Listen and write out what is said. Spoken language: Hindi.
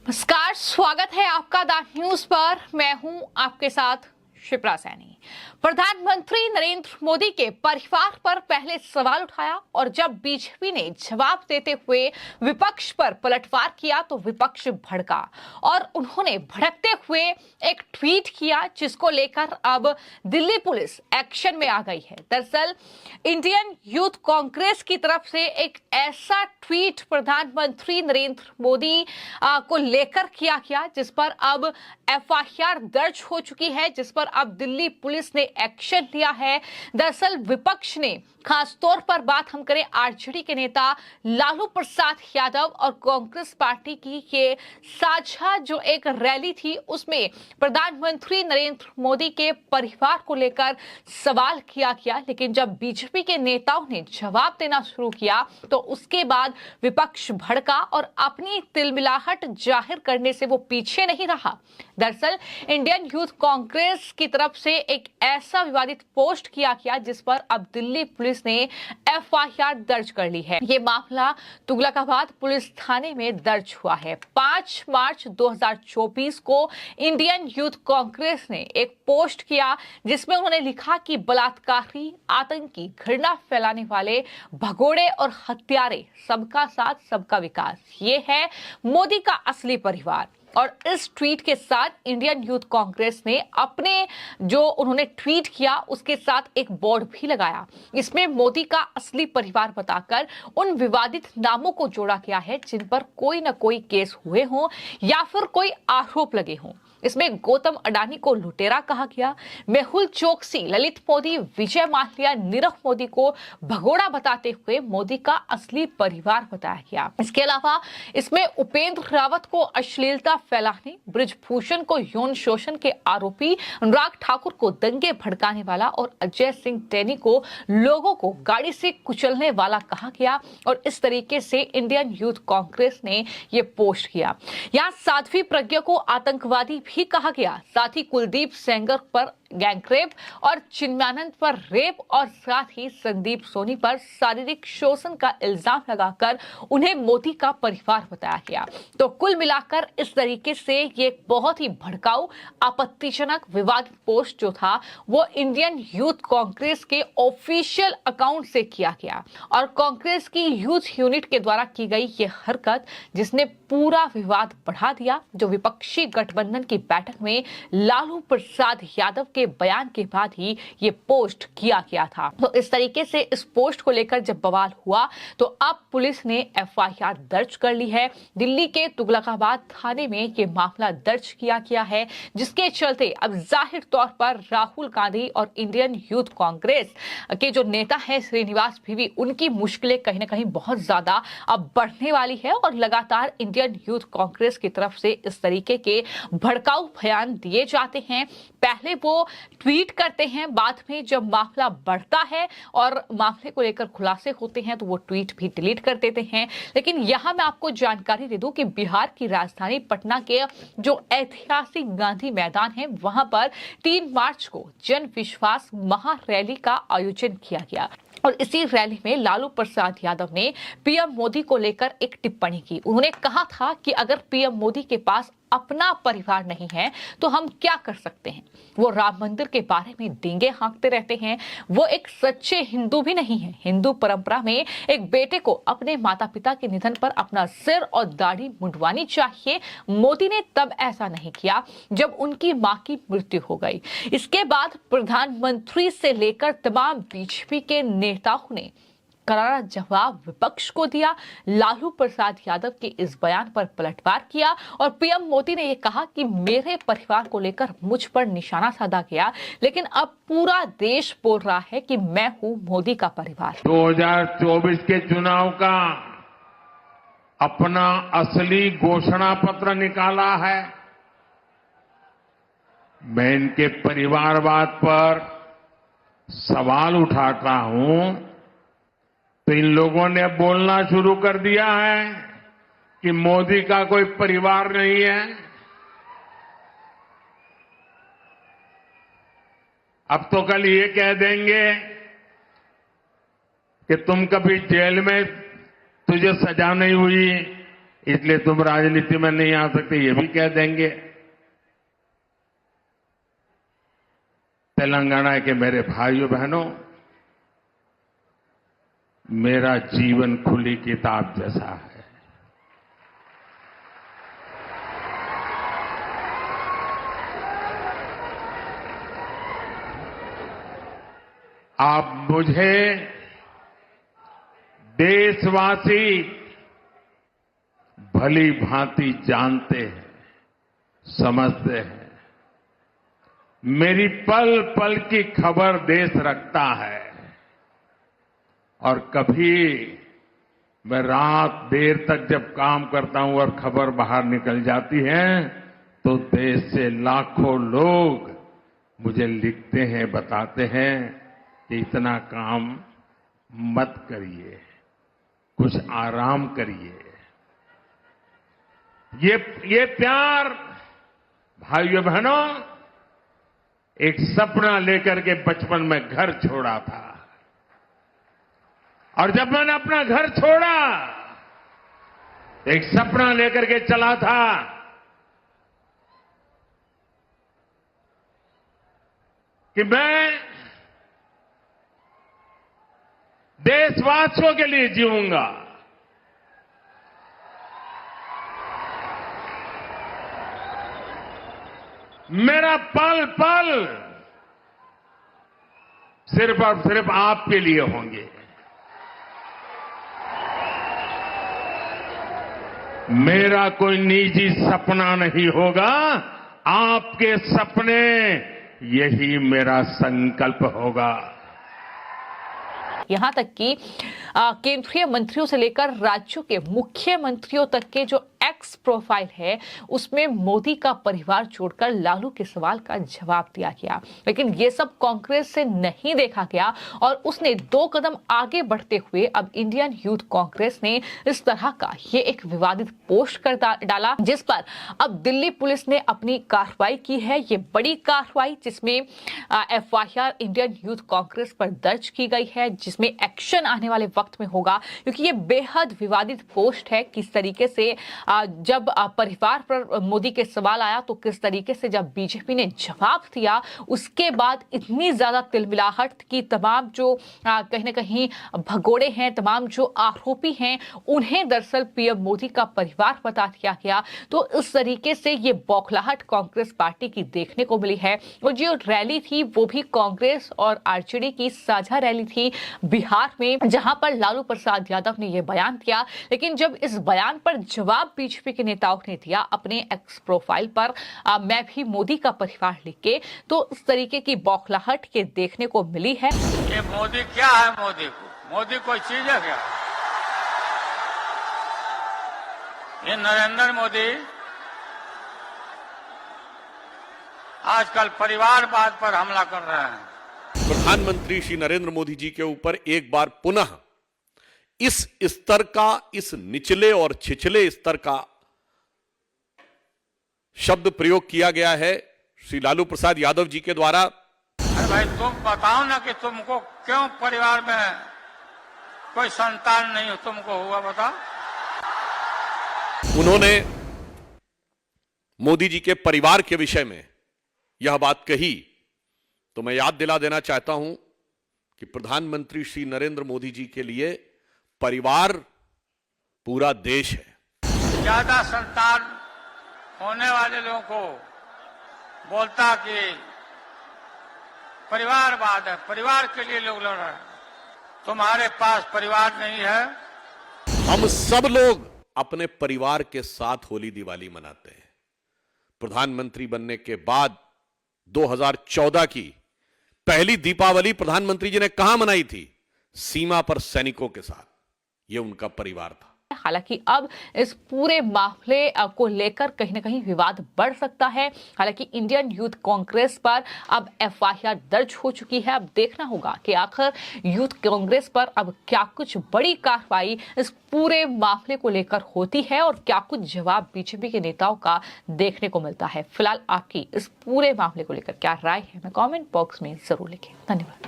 नमस्कार, स्वागत है आपका द न्यूज पर। मैं हूं आपके साथ शिप्रा सैनी। प्रधानमंत्री नरेंद्र मोदी के परिवार पर पहले सवाल उठाया और जब बीजेपी ने जवाब देते हुए विपक्ष पर पलटवार किया तो विपक्ष भड़का और उन्होंने भड़कते हुए एक ट्वीट किया जिसको लेकर अब दिल्ली पुलिस एक्शन में आ गई है। दरअसल इंडियन यूथ कांग्रेस की तरफ से एक ऐसा ट्वीट प्रधानमंत्री नरेंद्र मोदी को लेकर किया गया जिस पर अब एफआईआर दर्ज हो चुकी है, जिस पर अब दिल्ली पुलिस ने एक्शन लिया है। दरअसल विपक्ष ने, खास तौर पर बात हम करें आरजेडी के नेता लालू प्रसाद यादव और कांग्रेस पार्टी की ये साझा जो एक रैली थी उसमें प्रधानमंत्री नरेंद्र मोदी के परिवार को लेकर सवाल किया गया, लेकिन जब बीजेपी के नेताओं ने जवाब देना शुरू किया तो उसके बाद विपक्ष भड़का और अपनी तिलमिलाहट जाहिर करने से वो पीछे नहीं रहा। दरअसल इंडियन यूथ कांग्रेस की तरफ से एक ऐसा विवादित पोस्ट किया गया जिस पर अब दिल्ली पुलिस ने एफआईआर दर्ज कर ली है। ये मामला तुगलकाबाद पुलिस थाने में दर्ज हुआ है। 5 मार्च 2024 को इंडियन यूथ कांग्रेस ने एक पोस्ट किया जिसमें उन्होंने लिखा कि बलात्कारी, आतंकी, घृणा फैलाने वाले, भगोड़े और हत्यारे, सबका साथ सबका विकास, ये है मोदी का असली परिवार। और इस ट्वीट के साथ इंडियन यूथ कांग्रेस ने अपने जो उन्होंने ट्वीट किया उसके साथ एक बोर्ड भी लगाया। इसमें मोदी का असली परिवार बताकर उन विवादित नामों को जोड़ा गया है जिन पर कोई न कोई केस हुए हों या फिर कोई आरोप लगे हों। इसमें गौतम अडानी को लुटेरा कहा गया, मेहुल चोकसी, ललित मोदी, विजय माल्या, नीरव मोदी को भगोड़ा बताते हुए मोदी का असली परिवार बताया गया। इसके अलावा इसमें उपेंद्र रावत को अश्लीलता फैलाने, ब्रिजभूषण को यौन शोषण के आरोपी, अनुराग ठाकुर को दंगे भड़काने वाला और अजय सिंह टैनी को लोगों को गाड़ी से कुचलने वाला कहा गया। और इस तरीके से इंडियन यूथ कांग्रेस ने यह पोस्ट किया। यहाँ साध्वी प्रज्ञा को आतंकवादी भी कहा गया, साथ ही कुलदीप सेंगर पर गैंगरेप और चिन्मयानंद पर रेप और साथ ही संदीप सोनी पर शारीरिक शोषण का इल्जाम लगाकर उन्हें मोदी का परिवार बताया गया। तो कुल मिलाकर इस तरीके से ये बहुत ही भड़काऊ, आपत्तिजनक, विवादित पोस्ट जो था वो इंडियन यूथ कांग्रेस के ऑफिशियल अकाउंट से किया गया और कांग्रेस की यूथ यूनिट के द्वारा की गई ये हरकत जिसने पूरा विवाद बढ़ा दिया। जो विपक्षी गठबंधन की बैठक में लालू प्रसाद यादव के बयान के बाद ही ये पोस्ट किया गया था। तो इस तरीके से इस पोस्ट को लेकर जब बवाल हुआ तो अब पुलिस ने एफआईआर दर्ज कर ली है। दिल्ली के तुगलकाबाद थाने में ये मामला दर्ज किया गया है, जिसके चलते अब जाहिर तौर पर राहुल गांधी और इंडियन यूथ कांग्रेस के जो नेता है श्रीनिवास भी, उनकी मुश्किलें कहीं ना कहीं बहुत ज्यादा अब बढ़ने वाली है और लगातार इंडियन यूथ कांग्रेस की तरफ से इस तरीके के भड़काऊ बयान दिए जाते हैं। पहले वो ट्वीट करते हैं, बाद में जब मामला बढ़ता है और मामले को लेकर खुलासे होते हैं तो वो ट्वीट भी डिलीट कर देते हैं। लेकिन यहां मैं आपको जानकारी दे दूं कि बिहार की राजधानी पटना के जो ऐतिहासिक गांधी मैदान है वहां पर 3 मार्च को जन विश्वास महारैली का आयोजन किया गया और इसी रैली में लालू प्रसाद यादव ने पीएम मोदी को लेकर एक टिप्पणी की। उन्होंने कहा था कि अगर पीएम मोदी के पास अपना परिवार नहीं है तो हम क्या कर सकते हैं। वो राम मंदिर के बारे में डींगे हाँकते रहते हैं। वो एक सच्चे हिंदू भी नहीं है। हिंदू परंपरा में एक बेटे को अपने माता पिता के निधन पर अपना सिर और दाढ़ी मुंडवानी चाहिए। मोदी ने तब ऐसा नहीं किया जब उनकी मां की मृत्यु हो गई। इसके बाद प्रधानमंत्री से लेकर तमाम बीजेपी के नेताओं ने करारा जवाब विपक्ष को दिया। लालू प्रसाद यादव के इस बयान पर पलटवार किया और पीएम मोदी ने यह कहा कि मेरे परिवार को लेकर मुझ पर निशाना साधा गया, लेकिन अब पूरा देश बोल रहा है कि मैं हूं मोदी का परिवार। 2024 के चुनाव का अपना असली घोषणा पत्र निकाला है। मैं इनके परिवारवाद पर सवाल उठाता हूं तो इन लोगों ने बोलना शुरू कर दिया है कि मोदी का कोई परिवार नहीं है। अब तो कल ये कह देंगे कि तुम कभी जेल में तुझे सजा नहीं हुई, इसलिए तुम राजनीति में नहीं आ सकते, ये भी कह देंगे। तेलंगाना के मेरे भाइयों बहनों, मेरा जीवन खुली किताब जैसा है। आप मुझे देशवासी भली भांति जानते हैं, समझते हैं। मेरी पल पल की खबर देश रखता है और कभी मैं रात देर तक जब काम करता हूं और खबर बाहर निकल जाती है तो देश से लाखों लोग मुझे लिखते हैं, बताते हैं कि इतना काम मत करिए, कुछ आराम करिए। ये प्यार भाइयों बहनों, एक सपना लेकर के बचपन में घर छोड़ा था और जब मैंने अपना घर छोड़ा एक सपना लेकर के चला था कि मैं देशवासियों के लिए जीऊंगा। मेरा पल पल सिर्फ और सिर्फ आपके लिए होंगे। मेरा कोई निजी सपना नहीं होगा, आपके सपने, यही मेरा संकल्प होगा। यहां तक कि केंद्रीय मंत्रियों से लेकर राज्यों के मुख्यमंत्रियों तक के जो एक्स प्रोफाइल है उसमें मोदी का परिवार छोड़कर लालू के सवाल का जवाब दिया गया, लेकिन ये सब कांग्रेस से नहीं देखा गया और उसने 2 कदम आगे बढ़ते हुए अब इंडियन यूथ कांग्रेस ने इस तरह का ये एक विवादित पोस्ट कर डाला जिस पर अब दिल्ली पुलिस ने अपनी कार्रवाई की है। ये बड़ी कार्रवाई जिसमें FIR इंडियन यूथ कांग्रेस पर दर्ज की गई है, जिसमें एक्शन आने वाले वक्त में होगा, क्योंकि ये बेहद विवादित पोस्ट है। किस तरीके से जब परिवार पर मोदी के सवाल आया तो किस तरीके से जब बीजेपी ने जवाब दिया उसके बाद इतनी ज्यादा तिलमिलाहट की तमाम जो कहीं ना कहीं भगोड़े हैं, तमाम जो आरोपी हैं उन्हें दरअसल पीएम मोदी का परिवार बता दिया गया। तो इस तरीके से ये बौखलाहट कांग्रेस पार्टी की देखने को मिली है और जो रैली थी वो भी कांग्रेस और आरजेडी की साझा रैली थी बिहार में, जहां पर लालू प्रसाद यादव ने यह बयान दिया। लेकिन जब इस बयान पर जवाब बीजेपी के नेताओं ने दिया अपने एक्स प्रोफाइल पर मैं भी मोदी का परिवार लिख के, तो इस तरीके की बौखलाहट के देखने को मिली है। ये मोदी क्या है? मोदी कोई चीज है क्या? ये नरेंद्र मोदी आजकल परिवारवाद पर हमला कर रहे हैं। प्रधानमंत्री श्री नरेंद्र मोदी जी के ऊपर एक बार पुनः इस स्तर का, इस निचले और छिछले स्तर का शब्द प्रयोग किया गया है श्री लालू प्रसाद यादव जी के द्वारा। अरे भाई तुम बताओ ना कि तुमको क्यों परिवार में कोई संतान नहीं तुमको हुआ, बताओ। उन्होंने मोदी जी के परिवार के विषय में यह बात कही तो मैं याद दिला देना चाहता हूं कि प्रधानमंत्री श्री नरेंद्र मोदी जी के लिए परिवार पूरा देश है। ज्यादा संतान होने वाले लोगों को बोलता कि परिवारवाद है, परिवार के लिए लोग लड़ रहे हैं। तुम्हारे पास परिवार नहीं है। हम सब लोग अपने परिवार के साथ होली दिवाली मनाते हैं। प्रधानमंत्री बनने के बाद 2014 की पहली दीपावली प्रधानमंत्री जी ने कहां मनाई थी? सीमा पर सैनिकों के साथ। यह उनका परिवार था। हालांकि अब इस पूरे मामले को लेकर कहीं ना कहीं विवाद बढ़ सकता है। हालांकि इंडियन यूथ कांग्रेस पर अब FIR दर्ज हो चुकी है। अब देखना होगा कि आखिर यूथ कांग्रेस पर अब क्या कुछ बड़ी कार्रवाई इस पूरे मामले को लेकर होती है और क्या कुछ जवाब बीजेपी के नेताओं का देखने को मिलता है। फिलहाल आपकी इस पूरे मामले को लेकर क्या राय है, मैं कमेंट बॉक्स में जरूर लिखें। धन्यवाद।